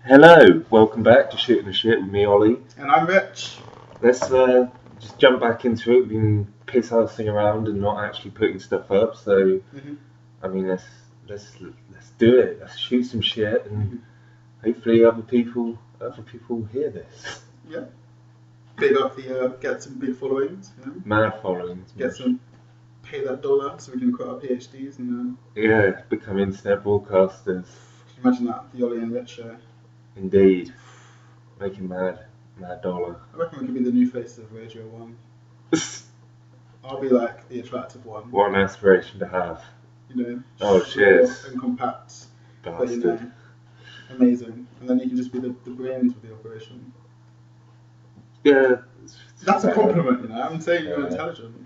Hello, welcome back to Shooting the Shit with me, Ollie. And I'm Rich. Let's just jump back into it. We've been piss-assing around and not actually putting stuff up, so I mean, let's do it. Let's shoot some shit, and hopefully other people hear this. Yeah. Big up the get some big followings. You know? Mad followings. Pay that dollar so we can quit our PhDs and become internet broadcasters. Can you imagine that, the Ollie and Rich show? Indeed, making mad dollar. I reckon we could be the new face of Radio 1. I'll be like the attractive one. What an aspiration to have. You know, oh, cheers. And compact. Bastard. But, you know, amazing. And then you can just be the brains of the operation. Yeah. That's a compliment, you know. I'm saying you're intelligent.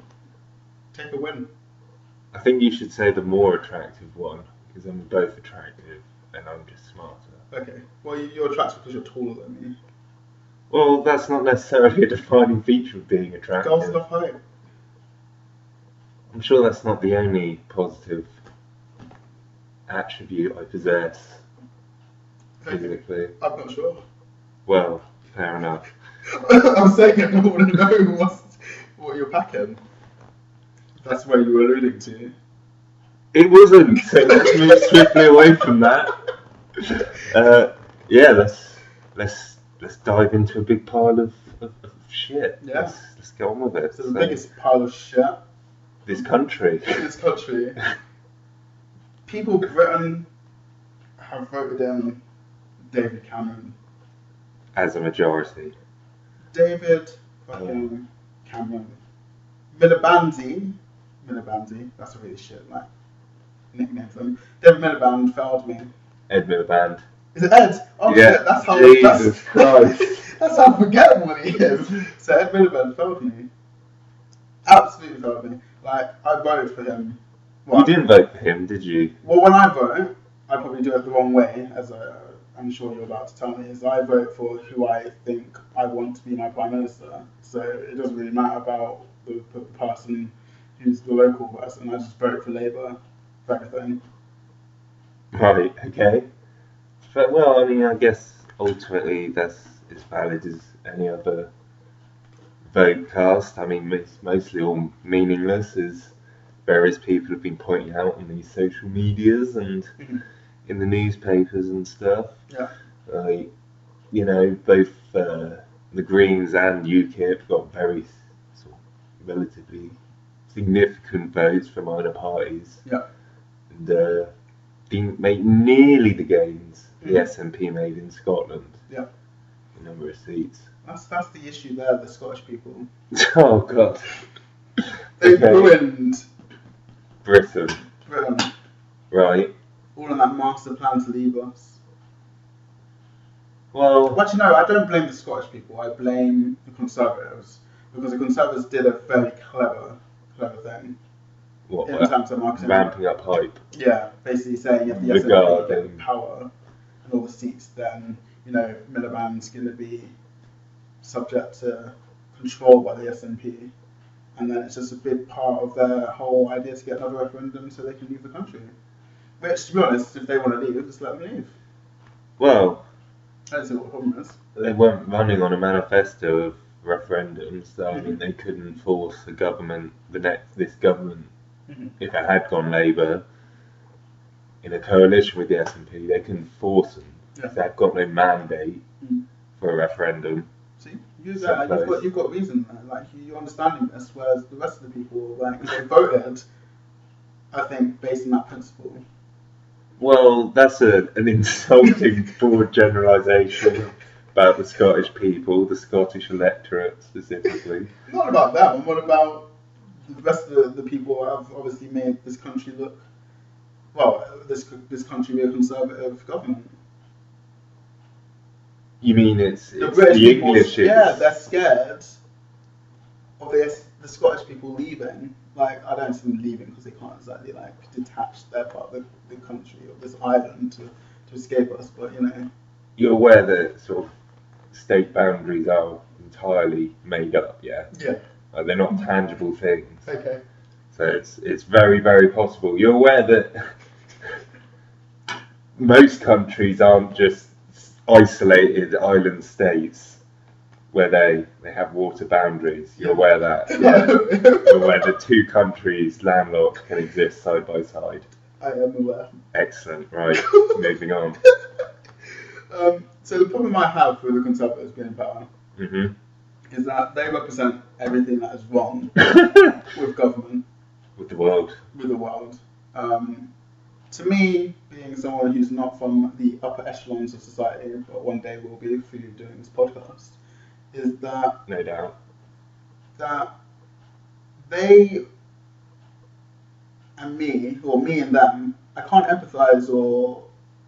Take a win. I think you should say the more attractive one, because I'm both attractive and I'm just smarter. Okay. Well, you're attractive because you're taller than me. Well, that's not necessarily a defining feature of being attractive. Girls love height. I'm sure that's not the only positive attribute I possess physically. I'm not sure. Well, fair enough. I'm saying I don't want to know what you're packing. That's where you were alluding to. It wasn't, so let's move swiftly away from that. Let's dive into a big pile of shit. Yeah. Let's get on with it. So the biggest pile of shit. This country. People of Britain have voted in David Cameron. As a majority. David fucking Cameron. Milibandi, that's a really shit like nickname for him. David Miliband failed me. Ed Miliband. Is it Ed? Oh yeah. Shit, that's how Jesus Christ. That's how forgettable he is. So Ed Miliband failed me. Absolutely failed me. Like, I voted for him. Well, you didn't vote for him, did you? Well, when I vote, I probably do it the wrong way, as I'm sure you're about to tell me, is I vote for who I think I want to be my Prime Minister. So it doesn't really matter about the person who's the local person. I just vote for Labour for everything. Right, okay. But, well, I mean, I guess ultimately that's as valid as any other vote cast. I mean, it's mostly all meaningless, as various people have been pointing out on these social medias and in the newspapers and stuff. Yeah. You know, both the Greens and UKIP got very sort of relatively significant votes for minor parties. Yeah. And didn't make nearly the gains the SNP made in Scotland. Yeah. A number of seats. That's the issue there, the Scottish people. Oh God. They ruined Britain. Right. All in that master plan to leave us. Well, actually, no, I don't blame the Scottish people. I blame the Conservatives, because the Conservatives did a very clever thing. What, in terms of marketing. Ramping up hype. Yeah, basically saying if the SNP get power and all the seats, then, you know, Miliband's going to be subject to control by the SNP. And then it's just a big part of their whole idea to get another referendum so they can leave the country. Which, to be honest, if they want to leave, just let them leave. Well, I don't see what the problem is. They weren't running on a manifesto of referendums, so I mean, they couldn't force this government, if it had gone Labour, in a coalition with the SNP, they couldn't force them. Yeah. They've got no mandate for a referendum. See, you've got reason there. Like, you're understanding this, whereas the rest of the people, like, they voted, I think, based on that principle. Well, that's an insulting broad generalisation about the Scottish people, the Scottish electorate specifically. Not about them. What about the rest of the people who have obviously made this country look, well, this country be a conservative government? You mean it's the people, English? Yeah, they're scared of the Scottish people leaving. Like, I don't see them leaving because they can't exactly like detach their part of the country or this island to escape us. But you know, you're aware that sort of state boundaries are entirely made up, yeah? Yeah. They're not tangible things. Okay. So it's very, very possible. You're aware that most countries aren't just isolated island states where they have water boundaries. You're aware of that? Yeah. Where the two countries landlocked can exist side by side. I am aware. Excellent. Right. Moving on. So the problem I have with the Conservatives being in power is that they represent everything that is wrong with government. With the world. With the world. To me, being someone who's not from the upper echelons of society, but one day will be through doing this podcast, is that... No doubt. That they and me, or me and them, I can't empathise, or...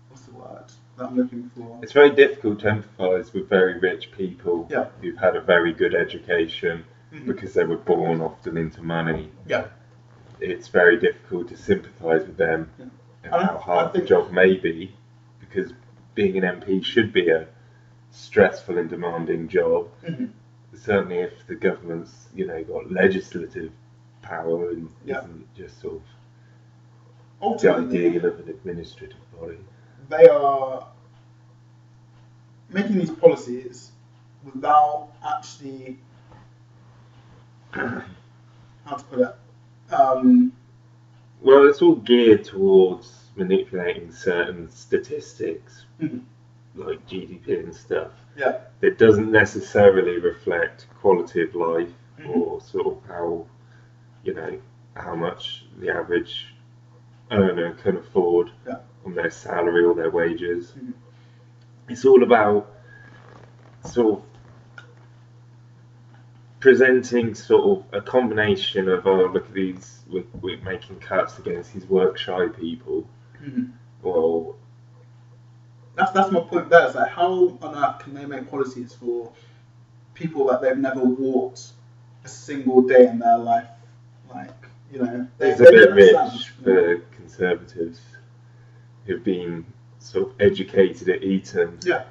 What's the word that I'm looking for? It's very difficult to empathise with very rich people who've had a very good education because they were born often into money. Yeah. It's very difficult to sympathise with them and how hard the job may be, because being an MP should be a stressful and demanding job. Certainly if the government's, got legislative power and isn't just sort of the ideal of an administrative body. They are making these policies without actually, how to put it, well, it's all geared towards manipulating certain statistics, like GDP and stuff. Yeah. It doesn't necessarily reflect quality of life or sort of how much the average earner can afford on their salary or their wages. It's all about sort of presenting sort of a combination of, look at these, we're making cuts against these work-shy people. Well, that's my point there. It's like, how on earth can they make policies for people that they've never walked a single day in their life? Like, it's a bit rich for Conservatives who've been sort of educated at Eton. Yeah.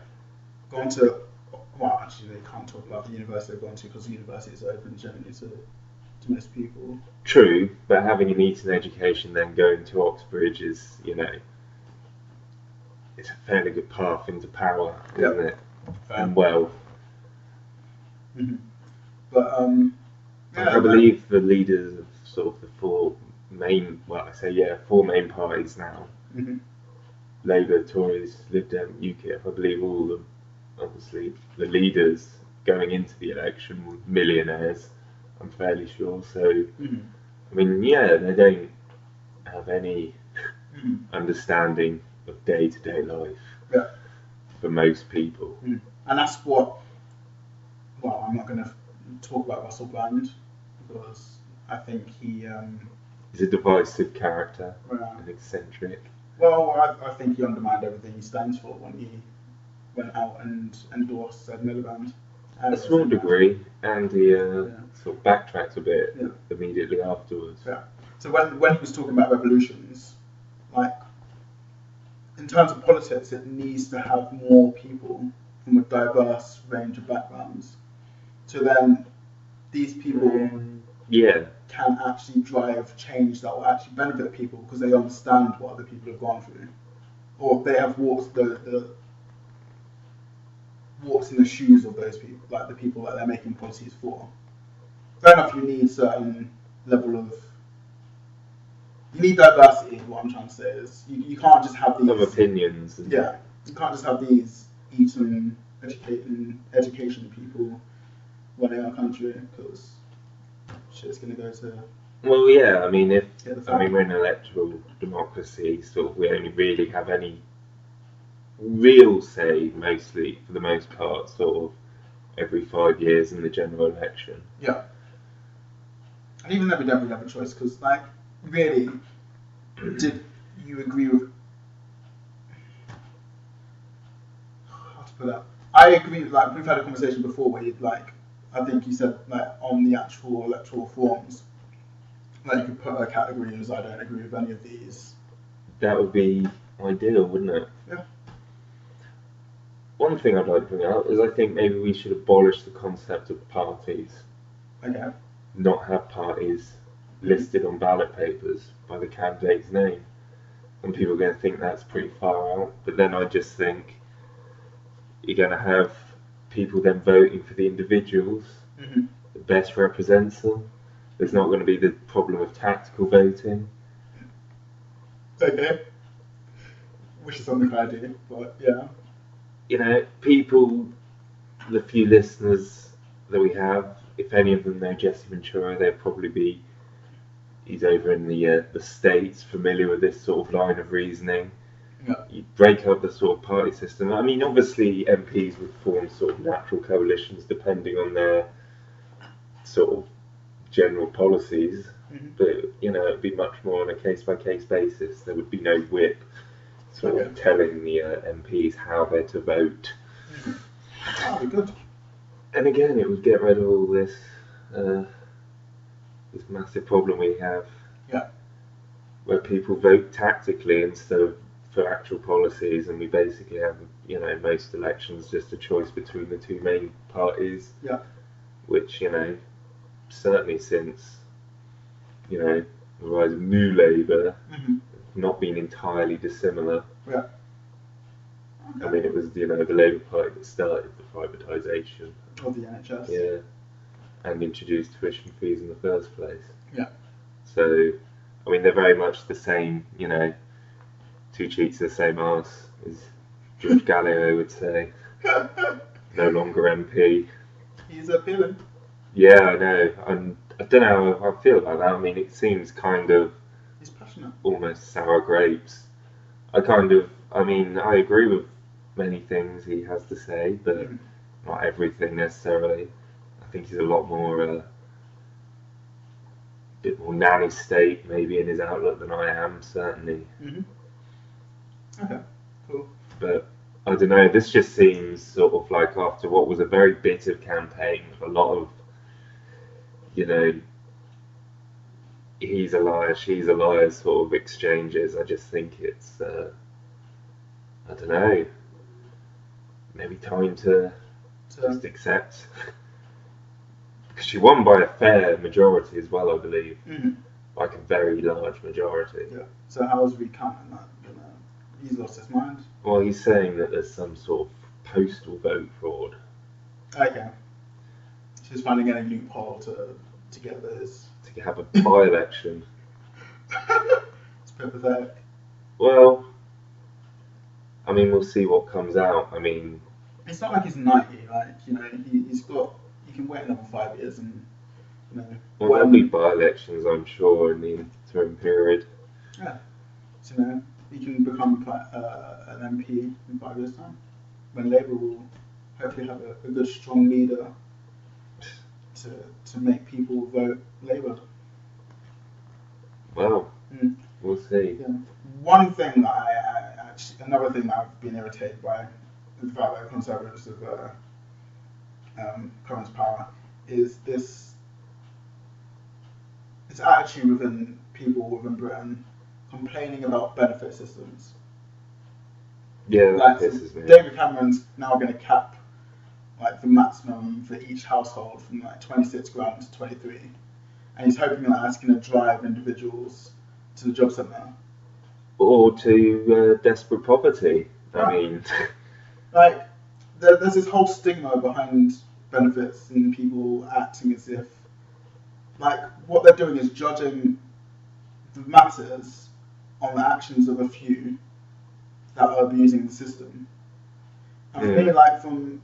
Gone to, well, actually they can't talk about the university they've gone to because the university is open generally to most people. True, but having an Eton education then going to Oxbridge is, it's a fairly good path into power, isn't it? Fair. And wealth. But I believe the leaders of sort of the four main parties now. Labour, Torys, Lib Dem, UKIP. I believe all of them. Obviously, the leaders going into the election were millionaires. I'm fairly sure. So, I mean, they don't have any understanding of day-to-day life for most people. And that's what. Well, I'm not going to talk about Russell Brand because I think he. He's a divisive character, an eccentric. Well, I think he undermined everything he stands for when he went out and endorsed Ed Miliband. A small degree, and he sort of backtracked a bit immediately afterwards. Yeah. So when he was talking about revolutions, like, in terms of politics, it needs to have more people from a diverse range of backgrounds. So then these people can actually drive change that will actually benefit people because they understand what other people have gone through, or they have walked in the shoes of those people, like the people that they're making policies for. Fair enough, you need certain level of... You need diversity, what I'm trying to say is. You can't just have these... Of opinions. Yeah, you can't just have these Eton education people running our country, because shit's going to go to... Well, yeah, I mean, we're in an electoral democracy, sort of, we only really have any real say, mostly, for the most part, sort of every 5 years in the general election. Yeah. And even though we don't really have a choice, because, like, really, did you agree with... How to put that? I agree, like, we've had a conversation before where you'd, like, I think you said, like, on the actual electoral forms, like, you could put a category as I don't agree with any of these. That would be ideal, wouldn't it? Yeah. One thing I'd like to bring up is I think maybe we should abolish the concept of parties. Okay. Not have parties listed on ballot papers by the candidate's name. And people are going to think that's pretty far out. But then I just think, you're going to have people then voting for the individuals that best represents them. There's not going to be the problem of tactical voting. Okay. Which is something I do, but yeah. You know, people, the few listeners that we have, if any of them know Jesse Ventura, they'll probably be, he's over in the States, familiar with this sort of line of reasoning. Yeah. You break up the sort of party system. I mean, obviously MPs would form sort of natural coalitions depending on their sort of general policies, but you know, it'd be much more on a case-by-case basis. There would be no whip sort of telling the MPs how they're to vote. That would be good. And again, it would get rid of all this this massive problem we have, where people vote tactically instead of for actual policies, and we basically have, you know, most elections just a choice between the two main parties, which, you know, certainly since, you know, the rise of New Labour, not been entirely dissimilar. Okay. I mean, it was, you know, the Labour Party that started the privatisation of the NHS. Yeah, and introduced tuition fees in the first place. Yeah. So, I mean, they're very much the same, you know, two cheeks of the same arse, as George Gallio would say. No longer MP. He's appealing. Yeah, I know. I don't know how I feel about that. I mean, it seems kind of... He's passionate. Almost sour grapes. I mean, I agree with many things he has to say, but not everything necessarily. I think he's a lot more... bit more nanny state maybe in his outlook than I am, certainly. Okay, cool. But I don't know, this just seems sort of like after what was a very bitter campaign with a lot of, you know, he's a liar, she's a liar sort of exchanges. I just think it's, I don't know, maybe time to just accept. Because she won by a fair majority as well, I believe. Like a very large majority. Yeah. So how was recounting that? He's lost his mind? Well, he's saying that there's some sort of postal vote fraud. Okay. So he's finding any loophole to get this. To have a by-election. It's pretty pathetic. Well, I mean, we'll see what comes out. I mean... It's not like he's 90, like, you know, he's got... You can wait another 5 years and, you know... Well, there'll be by-elections, I'm sure, in the interim period. Yeah. So, you know, he can become an MP in 5 years' time, when Labour will hopefully have a good, strong leader to make people vote Labour. Well, we'll see. Yeah. One thing that another thing that I've been irritated by the fact that Conservatives have come to power is this attitude within people within Britain complaining about benefit systems. Yeah, that pisses me. David Cameron's now going to cap like the maximum for each household from like 26 grand to 23, and he's hoping that that's going to drive individuals to the job centre. Or to desperate poverty. Right. I mean... like, there's this whole stigma behind benefits and people acting as if, like, what they're doing is judging the masses on the actions of a few that are abusing the system. And for me,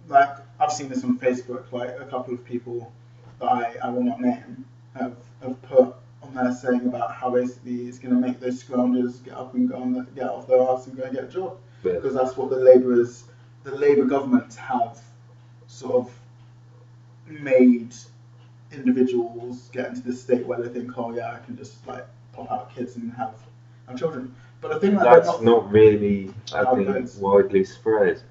I've seen this on Facebook, like a couple of people that I will not name have put on there saying about how basically it's going to make those scroungers get up and get off their arse and go and get a job. Yeah. Because that's what the Labour government have sort of made individuals get into this state where they think, oh yeah, I can just like pop out kids and have children. But I think that's not really, I think, widely spread.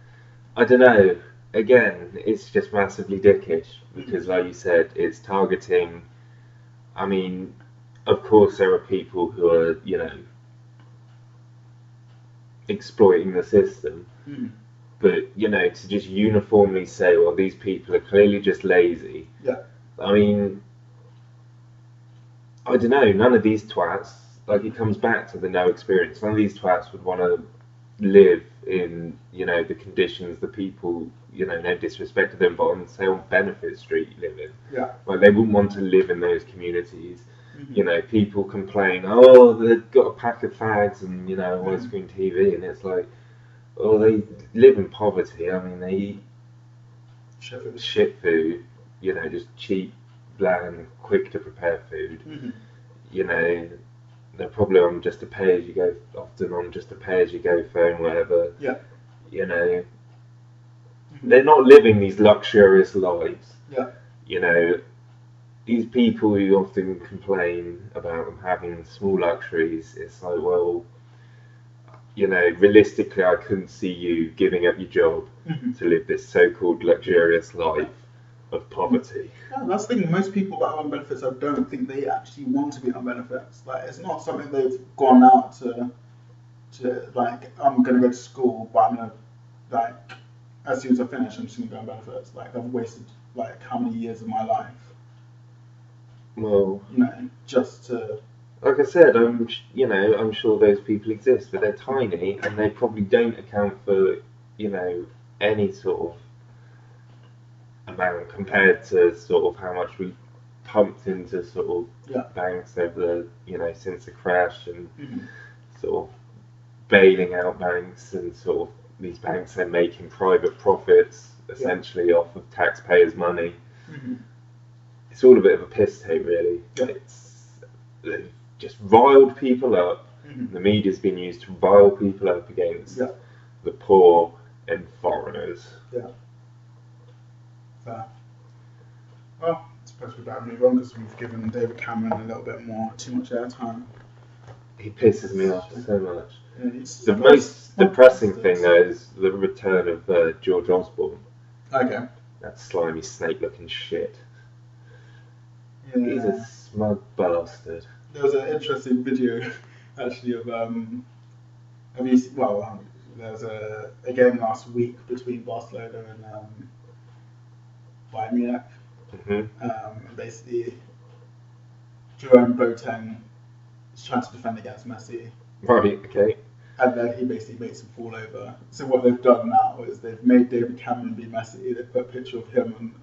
I don't know. Again, it's just massively dickish because, like you said, it's targeting. I mean, of course, there are people who are, you know, exploiting the system. But, you know, to just uniformly say, well, these people are clearly just lazy. Yeah. I mean, I don't know. None of these twats, like, it comes back to the no experience. None of these twats would want to live in, the conditions the people, no disrespect to them, but on, say, on Benefit Street live in. Yeah. Like, they wouldn't want to live in those communities. Mm-hmm. People complain, oh, they've got a pack of fags and, widescreen TV, and it's like, oh, they live in poverty. I mean, they eat shit food, just cheap, bland, quick to prepare food. Mm-hmm. They're probably on just a pay-as-you-go, often on just a pay-as-you-go phone, whatever. Yeah. Mm-hmm. They're not living these luxurious lives. Yeah. These people who often complain about them having small luxuries, it's like, well, realistically, I couldn't see you giving up your job to live this so-called luxurious life of poverty. Yeah, that's the thing. Most people that are on benefits, I don't think they actually want to be on benefits. Like, it's not something they've gone out to like, I'm going to go to school, but I'm going to, like, as soon as I finish, I'm just going to go on benefits. Like, I've wasted, like, how many years of my life? Well, just to... Like I said, I'm sure those people exist, but they're tiny, and they probably don't account for, any sort of amount compared to sort of how much we pumped into sort of banks over the, since the crash, and sort of bailing out banks, and sort of these banks then making private profits essentially off of taxpayers' money. It's all a bit of a piss take, really. They've just riled people up. The media's been used to rile people up against the poor and foreigners. Yeah. Fair. Well, I suppose we better move on because we've given David Cameron a little bit too much airtime. He pisses me off so much. Yeah, the most depressing thing, though, is the return of George Osborne. Okay. That slimy snake-looking shit. Yeah. He's a smug bastard. There was an interesting video, actually, of have you seen, there was a game last week between Barcelona and Bayern Munich. And basically, Jerome Boateng is trying to defend against Messi. Right, okay. And then he basically makes him fall over. So what they've done now is they've made David Cameron be Messi. They've put a picture of him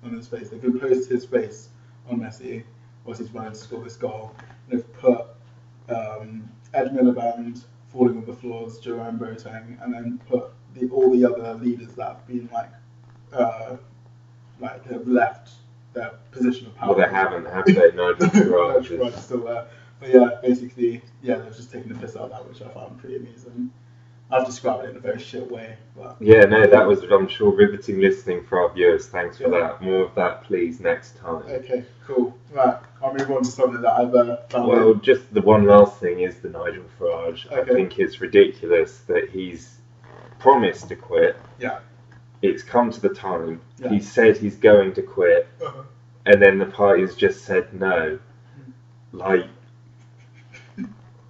on his face. They've imposed his face on Messi whilst he's running to score this goal. And they've put Ed Miliband falling on the floor as Jerome Boateng, and then put all the other leaders that have been have left their position of power. Well, they haven't, have they? Nigel Farage is still there. But yeah, basically, they've just taken the piss out of that, which I found pretty amusing. I've described it in a very shit way. But yeah, no, that was, I'm sure, riveting listening for our viewers. Thanks for that. More of that, please, next time. Okay, cool. Right, I'll move on to something that I've found. Well, just the one last thing is the Nigel Farage. Okay. I think it's ridiculous that he's promised to quit. Yeah. It's come to the time. Yeah. He said he's going to quit, and then the party's just said no. Like,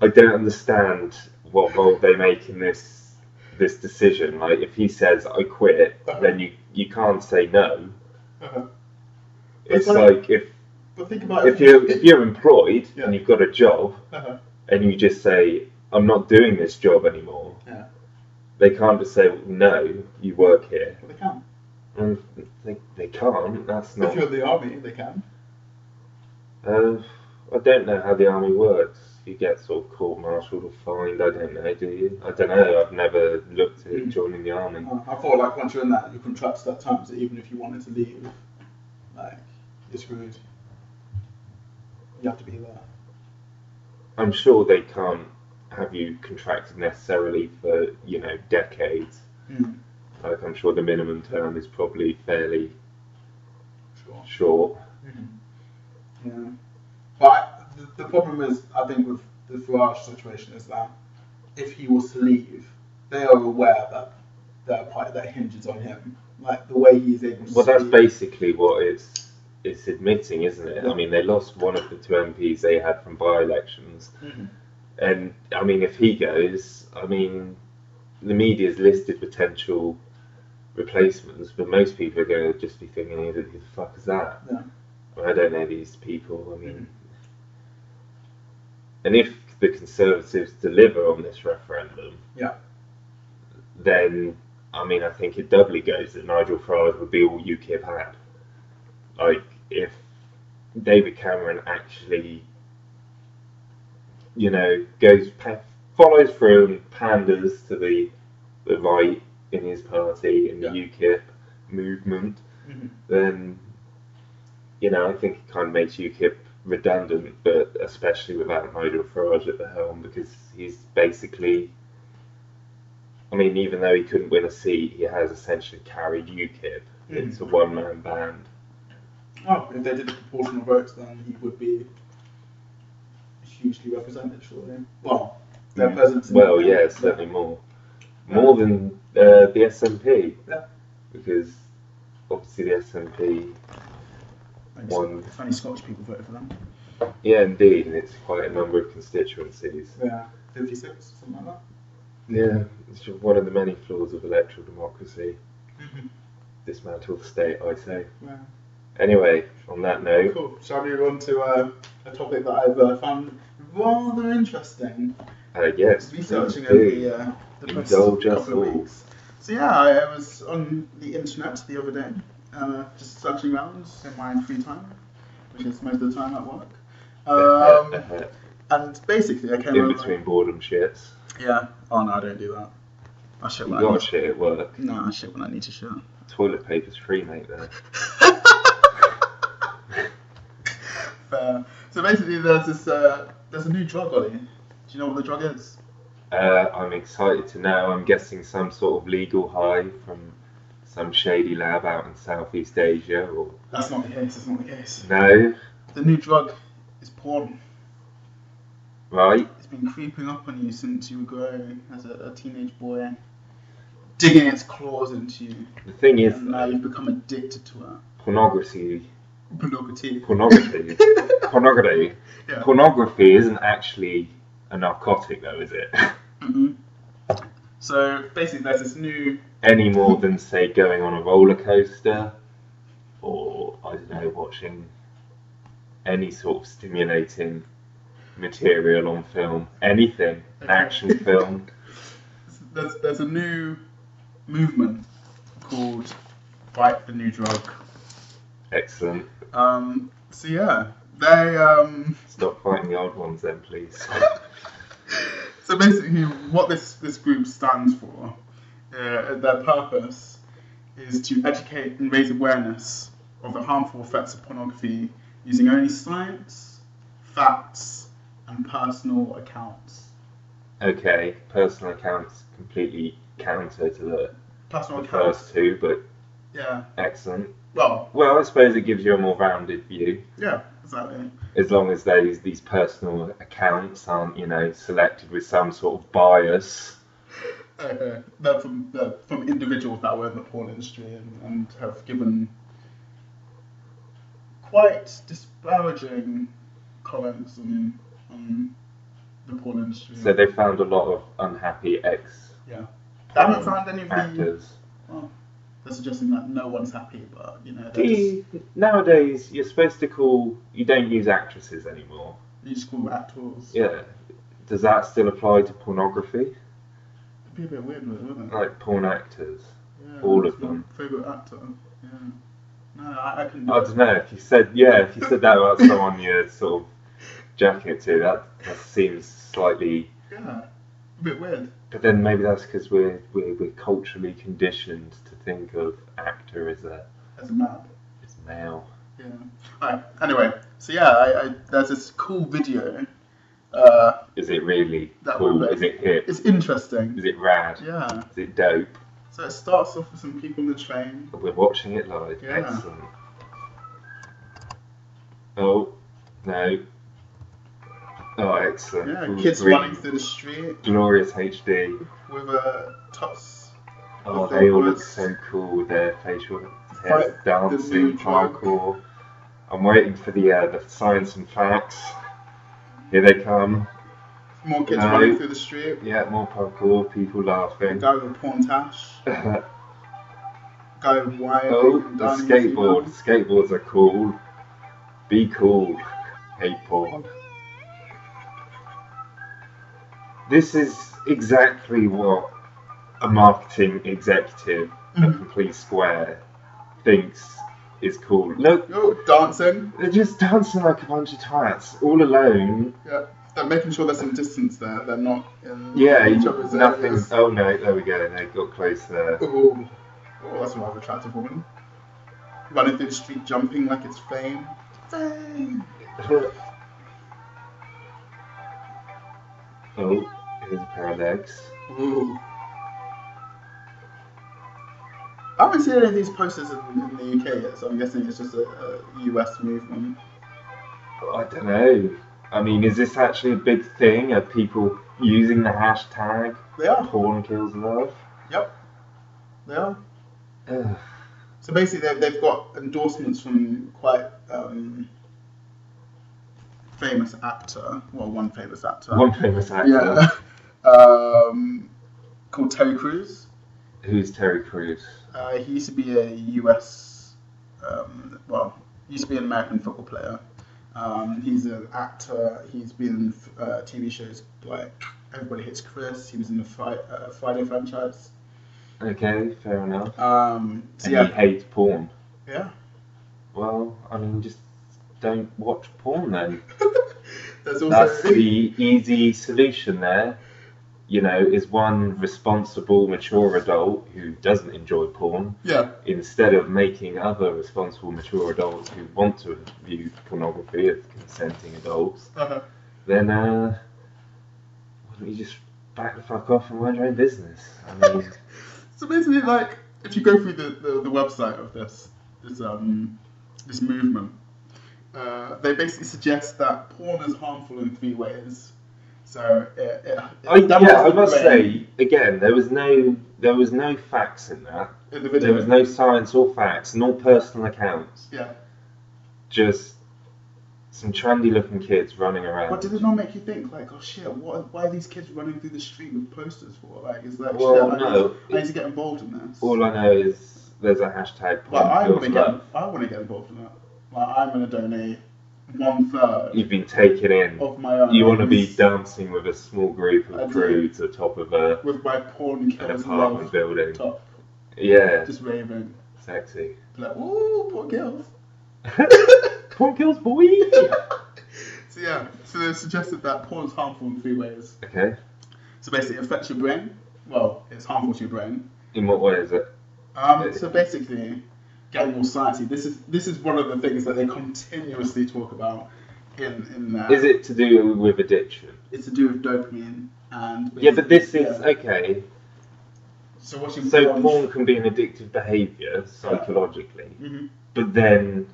I don't understand what role they make in this decision. Like, if he says I quit, then you can't say no. It's like but think about if you're employed and you've got a job and you just say I'm not doing this job anymore. Yeah. They can't just say no, you work here. Well, they can. And they can't. That's not. If you're in the army, they can. I don't know how the army works. You get sort of court-martialed or fined. I don't know. Do you? I don't know. I've never looked at joining the army. I thought like once you're in that, you're contracted at times that even if you wanted to leave, like you're screwed. You have to be there. I'm sure they can't have you contracted necessarily for decades. Like, I'm sure the minimum term is probably fairly short. Yeah, but the problem is, I think with the Farage situation is that if he was to leave, they are aware that their party that hinges on him, like the way he's able to. Well, that's basically what it's admitting, isn't it? Yeah. I mean, they lost one of the two MPs they had from by-elections, and I mean, if he goes, I mean, the media's listed potential replacements, but most people are going to just be thinking, who the fuck is that? Yeah. I don't know these people. I mean, and if the Conservatives deliver on this referendum, then I mean I think it doubly goes that Nigel Farage would be all UKIP ad. Like if David Cameron actually, follows through and panders to the right in his party and the UKIP movement, then I think it kind of makes UKIP redundant, but especially without Nigel Farage at the helm, because he's basically, I mean, even though he couldn't win a seat, he has essentially carried UKIP. It's a one-man band. Oh, if they did the proportional votes, then he would be hugely represented, surely. Well, their presence. Well, yeah, certainly more than the SNP. Yeah. Because obviously the SNP won. Only Scottish people voted for them. Yeah, indeed, and it's quite a number of constituencies. Yeah, 56, something like that. Yeah, it's one of the many flaws of electoral democracy. Dismantle the state, I say. Yeah. Anyway, on that note... Cool. Shall we move on to a topic that I've found rather interesting? Yes. Researching over the past couple of weeks. So yeah, I was on the internet the other day, just searching around in my free time, which is most of the time at work. And basically I came in between boredom shits. Yeah. Oh no, I don't do that. I shit when you got shit at work. No, I shit when I need to shit. Toilet paper's free, mate, there. Fair. So basically there's a new drug, Ollie. Do you know what the drug is? I'm excited to know. I'm guessing some sort of legal high from some shady lab out in Southeast Asia. Or... That's not the case. That's not the case. No. The new drug is porn. Right. It's been creeping up on you since you were growing as a teenage boy, digging its claws into you. The thing is, and now you've become addicted to it. Pornography. Yeah. Pornography isn't actually a narcotic, though, is it? So basically, there's this new. Any more than, say, going on a roller coaster, or I don't know, watching any sort of stimulating material on film, anything, action film. There's a new movement called Fight the New Drug. Excellent. So yeah, they Stop fighting the old ones then, please. So basically, what this group stands for, their purpose, is to educate and raise awareness of the harmful effects of pornography using only science, facts, and personal accounts. Okay, personal accounts completely counter to the first two, but yeah, excellent. Well, I suppose it gives you a more rounded view. Yeah, exactly. As long as these personal accounts aren't, selected with some sort of bias. They're from individuals that were in the porn industry and have given quite disparaging comments on the porn industry. So they found a lot of unhappy I haven't found any of actors. Well, they're suggesting that no one's happy, but nowadays you're supposed to you don't use actresses anymore. You just call actors. Yeah. Does that still apply to pornography? It'd be a bit weird, wouldn't it? Like porn actors. Yeah, all of them. Favourite actor. Yeah. No, I couldn't. I don't know. If you said that about someone you're sort of jacking it to, that seems slightly. Yeah. A bit weird. But then maybe that's because we're culturally conditioned to think of actor as a male. Yeah. Right. Anyway, so there's this cool video. Is it really cool? Is it hip? It's interesting. Is it rad? Yeah. Is it dope? So it starts off with some people in the train. We're watching it live. Yeah. Excellent. Oh no. Oh, excellent. Yeah, kids running through the street. Glorious HD. With tops. Oh, they all look so cool with their facial hair, dancing, parkour. I'm waiting for the science and facts. Here they come. More kids running through the street. Yeah, more parkour, people laughing. Guy with a porn tash. Guy with wire. Oh, the skateboard. Skateboards are cool. Be cool. Hate porn. This is exactly what a marketing executive, a complete square, thinks is cool. Look, dancing. They're just dancing like a bunch of twats, all alone. Yeah, they're making sure there's some distance there. They're not in each other's nothing. areas. Oh no, there we go. They got close there. Oh, that's a rather attractive woman. Running through the street, jumping like it's fame. Fame. Oh, here's a pair of legs. Ooh. I haven't seen any of these posters in the UK yet, so I'm guessing it's just a US movement. I don't know. I mean, is this actually a big thing? Are people using the hashtag They are. porn kills love? Yep. They are. Ugh. So basically, they've got endorsements from quite famous actor. Well, one famous actor. One famous actor. Yeah. Called Terry Crews. Who's Terry Crews? He used to be a US, he used to be an American football player. He's an actor. He's been in TV shows like Everybody Hates Chris. He was in the Friday franchise. Okay, fair enough. So and he hates porn. Yeah. Well, I mean, just don't watch porn then. That's the easy solution there. You know, is one responsible, mature adult who doesn't enjoy porn. Yeah. Instead of making other responsible, mature adults who want to view pornography as consenting adults, then why don't you just back the fuck off and mind your own business? I mean, so basically, like, if you go through the website of this movement, they basically suggest that porn is harmful in 3 ways. So I must say again, there was no facts in that. In the video. There was no science or facts, nor personal accounts. Yeah. Just some trendy-looking kids running around. But did it not make you think, like, oh shit, why are these kids running through the street with posters for? Like, is that well, shit? no. I need to get involved in this. All I know is there's a hashtag. Well, I want to get involved in that. Like, I'm going to donate 1/3. You've been taken in. Of my own. You want to be dancing with a small group of prudes atop of with my porn kills apartment building. Top. Yeah. Just raving. Sexy. Like, ooh, porn kills. Porn kills, boy. So they suggested that porn is harmful in 3 ways. Okay. So basically, it affects your brain. Well, it's harmful to your brain. In what way is it? So basically, getting more sciencey. This is one of the things that they continuously talk about in that. Is it to do with addiction? It's to do with dopamine and. Yeah, but this is okay. So watching porn can be an addictive behaviour psychologically, but then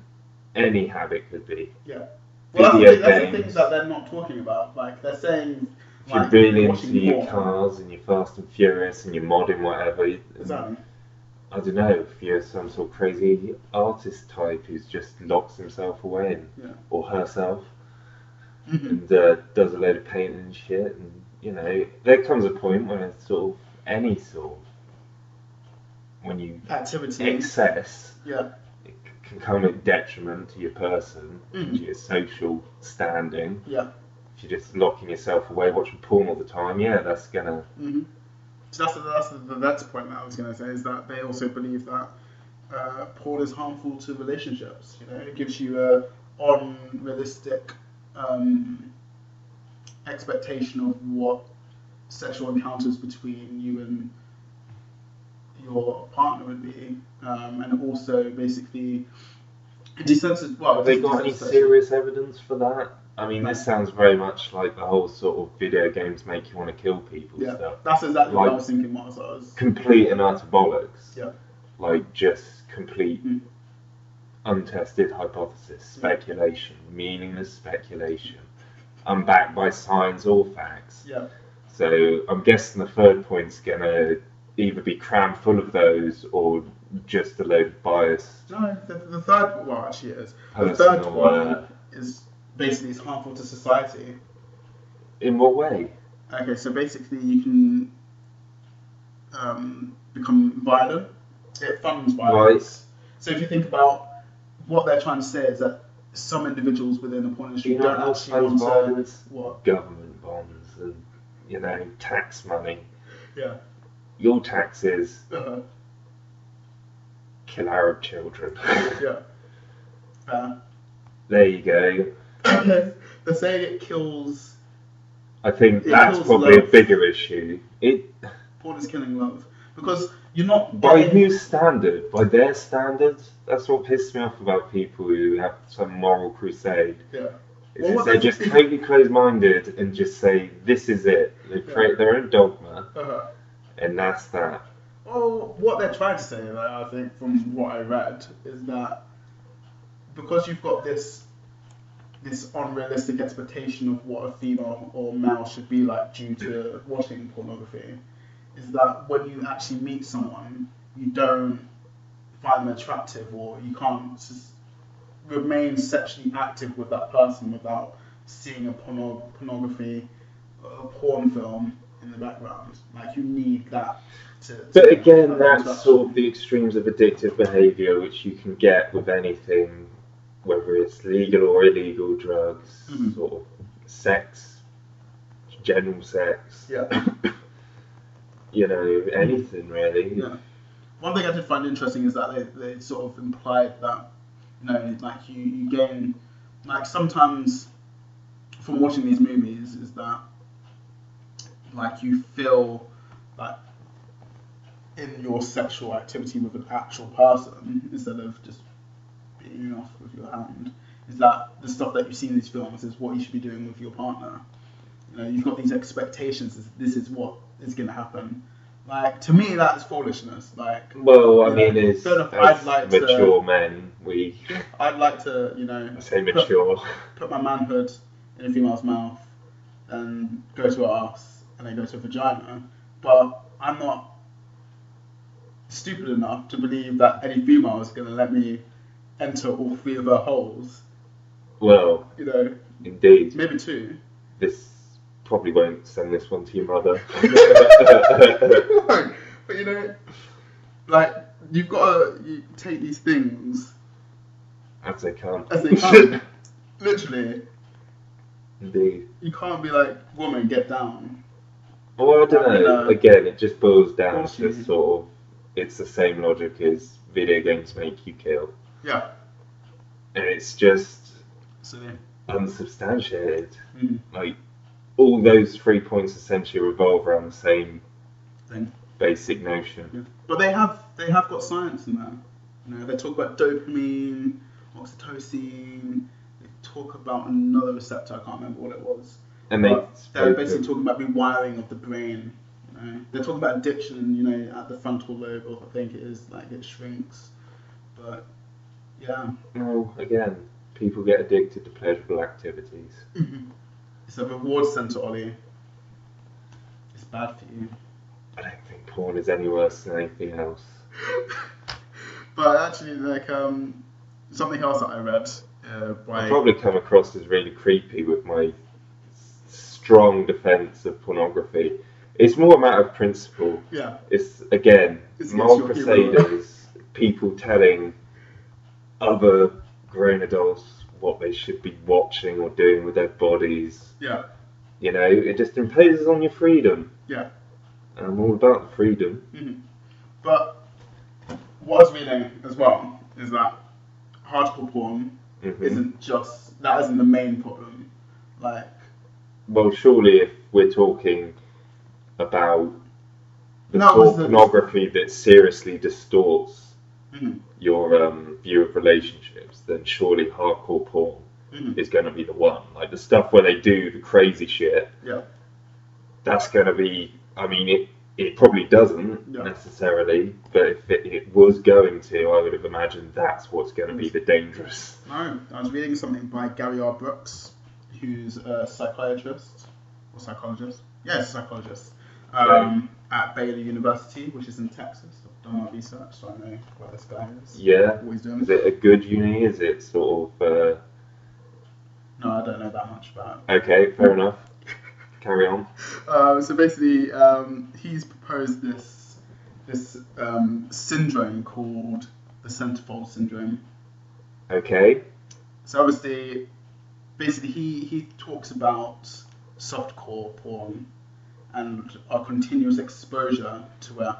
any habit could be. Yeah. Well, that's the thing that they're not talking about. Like, they're saying. If you're really into your cars and you're Fast and Furious and you're modding whatever. Exactly. I don't know, if you're some sort of crazy artist type who's just locks himself away or herself and does a load of painting and shit, and you know, there comes a point when it's sort of any sort of when you activity excess, it can come at detriment to your person, to your social standing. Yeah. If you're just locking yourself away watching porn all the time, that's gonna. So that's the next point that I was going to say, is that they also believe that porn is harmful to relationships. You know, it gives you a unrealistic expectation of what sexual encounters between you and your partner would be, and also basically desensitizes. Well, have they got any serious evidence for that? I mean, this sounds very much like the whole sort of video games make you want to kill people stuff. That's exactly what I was thinking. What I was complete and utter bollocks. Yeah. Like just complete untested hypothesis, speculation, meaningless speculation, unbacked by science or facts. Yeah. So I'm guessing the third point's gonna either be crammed full of those or just a load of bias. No, the third. Well, actually, it is. The third one is. Basically, it's harmful to society. In what way? Okay, so basically you can become violent. It funds violence. Right. So if you think about what they're trying to say is that some individuals within the porn industry don't actually want violence? What? Government bonds and, tax money. Yeah. your taxes, Uh-huh. kill Arab children. Yeah. There you go. They're saying it kills. I think It that's kills probably love. a bigger issue. Porn is killing love because you're not. By whose standard? By their standards? That's what pisses me off about people who have some moral crusade. Yeah. They're just totally closed-minded and just say, this is it. They create their own dogma, and that's that. Well, what they're trying to say, I think, from what I read, is that because you've got this unrealistic expectation of what a female or male should be like due to watching pornography, is that when you actually meet someone, you don't find them attractive, or you can't remain sexually active with that person without seeing a pornography, a porn film in the background. Like, you need that But again, that's sort of the extremes of addictive behaviour, which you can get with anything, whether it's legal or illegal drugs, sort of sex, general sex. Yeah. You know, anything really. Yeah. One thing I did find interesting is that they sort of implied that, you know, like you gain, like sometimes from watching these movies, is that like you feel like in your sexual activity with an actual person instead of just being off with your hand. Is that the stuff that you see in these films is what you should be doing with your partner? You know, you've got these expectations. This is what is going to happen. Like, to me, that's foolishness. Like, well, I mean, as like mature men, I'd like to, you know, I say mature. Put my manhood in a female's mouth and go to her ass and then go to a vagina. But I'm not stupid enough to believe that any female is going to let me enter all three of her holes. Well, you know, indeed. Maybe two. This probably won't send this one to your mother. But you know, like, you've got to take these things as they come. Literally. Indeed. You can't be like, woman, get down. Well, I don't know. Again, it just boils down to sort of, it's the same logic as video games make you kill. Yeah. And it's just unsubstantiated. Like, all those 3 points essentially revolve around the same thing, basic notion. Yeah. But they have got science in there. You know, they talk about dopamine, oxytocin. They talk about another receptor. I can't remember what it was. And they're basically talking about rewiring of the brain. You know, they're talking about addiction. You know, at the frontal lobe, I think it is, like, it shrinks. But yeah. Well, again, people get addicted to pleasurable activities. It's a reward center, Ollie. It's bad for you. I don't think porn is any worse than anything else. But actually, like, something else that I read. I've probably come across as really creepy with my strong defence of pornography. It's more a matter of principle. Yeah. It's, again, moral crusaders, people telling other grown adults what they should be watching or doing with their bodies. Yeah. You know, it just imposes on your freedom. Yeah. And I'm all about the freedom. But what I was reading as well is that hardcore porn isn't the main problem. Like, well, surely if we're talking about pornography that seriously distorts your view of relationships, then surely hardcore porn is going to be the one. Like, the stuff where they do the crazy shit, that's going to be, I mean, it probably doesn't necessarily, but if it was going to, I would have imagined that's what's going to be the dangerous. No, I was reading something by Gary R. Brooks, who's a psychiatrist, or psychologist. Yeah, a psychologist. At Baylor University, which is in Texas. I've done my research, so I know where this guy is. Yeah. What he's doing. Is it a good uni? Is it sort of... No, I don't know that much about it. Okay, fair enough. Carry on. So basically, he's proposed this syndrome called the centerfold syndrome. Okay. So obviously, basically he talks about softcore porn and our continuous exposure to it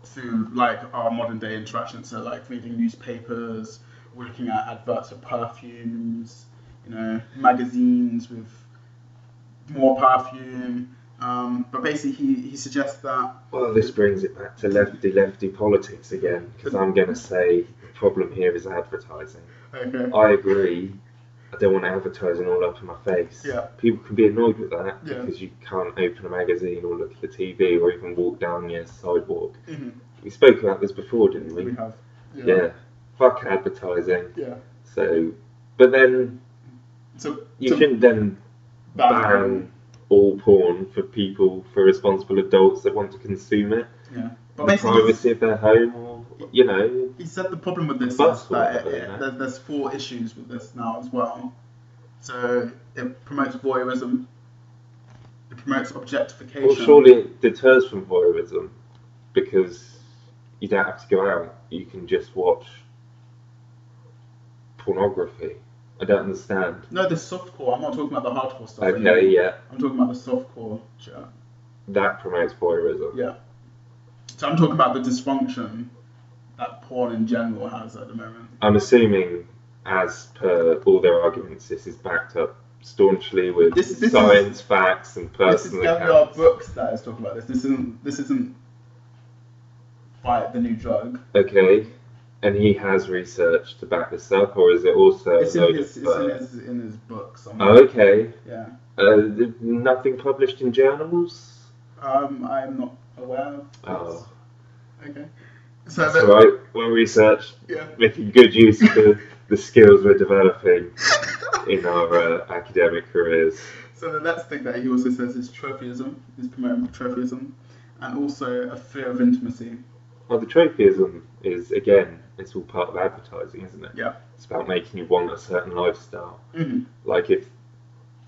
through like our modern day interactions, so like reading newspapers, looking at adverts of perfumes, magazines with more perfume. But basically, he suggests that. Well, this brings it back to lefty politics again, because I'm going to say the problem here is advertising. Okay. I agree. I don't want advertising all up in my face. Yeah. People can be annoyed with that because you can't open a magazine or look at the TV or even walk down your sidewalk. Mm-hmm. We spoke about this before, didn't we? We have. Yeah. Fuck advertising. Yeah. So, but then you shouldn't then ban all porn for responsible adults that want to consume it. Yeah. But the privacy of their home, or He said the problem with this is that there's 4 issues with this now as well. So it promotes voyeurism. It promotes objectification. Well, surely it deters from voyeurism because you don't have to go out. You can just watch pornography. I don't understand. No, the softcore. I'm not talking about the hardcore stuff. Okay, yeah. I'm talking about the softcore shit. That promotes voyeurism. Yeah. So I'm talking about the dysfunction that porn in general has at the moment. I'm assuming, as per all their arguments, this is backed up staunchly with science, facts, and personal accounts. There are books that is talking about this. This isn't Fight the New Drug. Okay. And he has research to back this up, or is it also it's in his book somewhere. Oh, okay. Yeah. Nothing published in journals? I'm not aware of this. Oh. Okay. So that's right. Well researched. Yeah. Making good use of the skills we're developing in our academic careers. So the next thing that he also says is trophyism. He's promoting trophyism, and also a fear of intimacy. Well, the trophyism is, again, it's all part of advertising, isn't it? Yeah. It's about making you want a certain lifestyle. Mm-hmm. Like if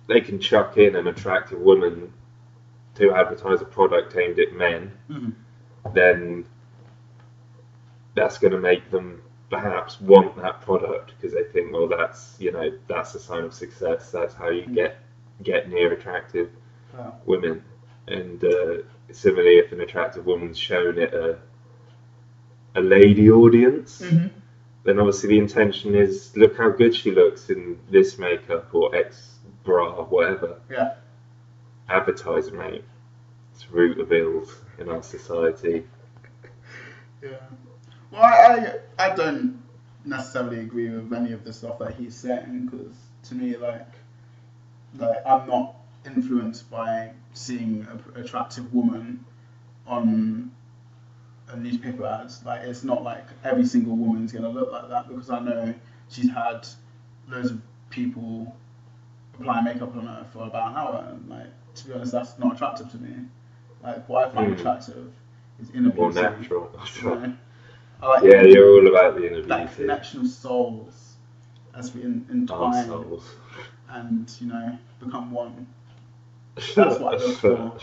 they can chuck in an attractive woman to advertise a product aimed at men, then that's going to make them perhaps want that product because they think, well, that's a sign of success. That's how you get near attractive women. And similarly, if an attractive woman's shown it a lady audience, then obviously the intention is, look how good she looks in this makeup or X bra, whatever. Yeah. Advertising, mate. It's root of ills in our society. Yeah. Well, I don't necessarily agree with any of the stuff that he's saying, because to me, like I'm not influenced by seeing an attractive woman on a newspaper ads. Like, it's not like every single woman's gonna look like that, because I know she's had loads of people apply makeup on her for about an hour, and like, to be honest, that's not attractive to me. Like, what I find attractive is inner beauty. More natural. Yeah, you're all about the inner beauty. That connection of souls as we entwine and become one. That's what I look for.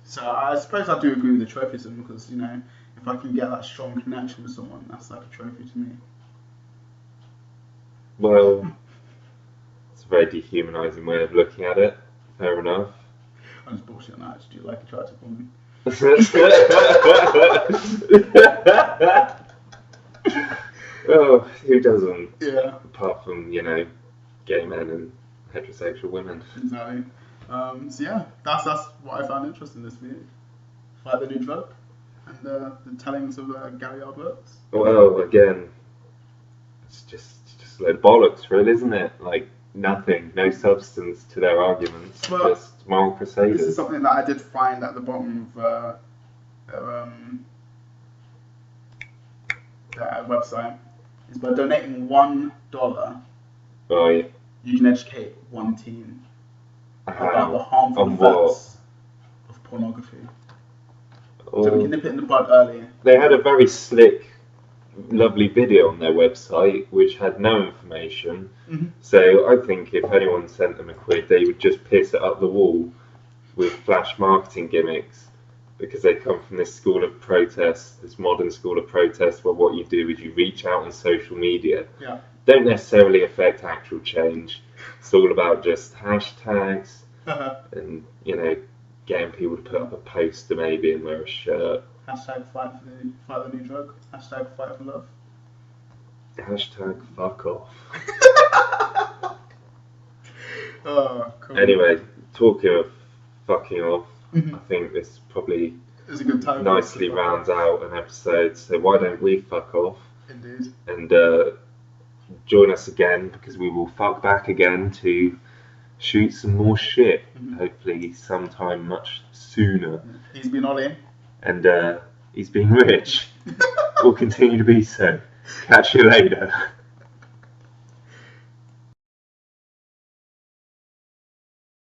So I suppose I do agree with the trophyism, because if I can get that strong connection with someone, that's like a trophy to me. Well, it's a very dehumanising way of looking at it. Fair enough. I'm just bullshitting that. I just do like attractive women. Well, who doesn't? Yeah. Apart from, gay men and heterosexual women. Exactly. So yeah, that's what I found interesting this week. Fight the New Drug and the tellings of Gary R. books. Well, again, it's just a load of bollocks, really, isn't it? Like, nothing, no substance to their arguments, just moral crusaders. This is something that I did find at the bottom of their website. Is by donating $1, you can educate one teen about the harmful effects of pornography. So we can nip it in the bud early. They had a very slick, lovely video on their website which had no information. So I think if anyone sent them £1, they would just piss it up the wall with flash marketing gimmicks, because they come from this school of protest, this modern school of protest, where what you do is you reach out on social media. Yeah. Don't necessarily affect actual change. It's all about just hashtags Uh-huh. and, getting people to put up a poster maybe and wear a shirt. Hashtag fight the new drug. Hashtag fight for love. Hashtag fuck off. Oh, cool. Anyway, talking of fucking off, Mhm. I think this probably It's a good time. nicely rounds out an episode, so why don't we fuck off? Indeed. And join us again, because we will fuck back again to shoot some more shit, hopefully sometime much sooner. He's been all in. And he's been rich. Will continue to be so. Catch you later.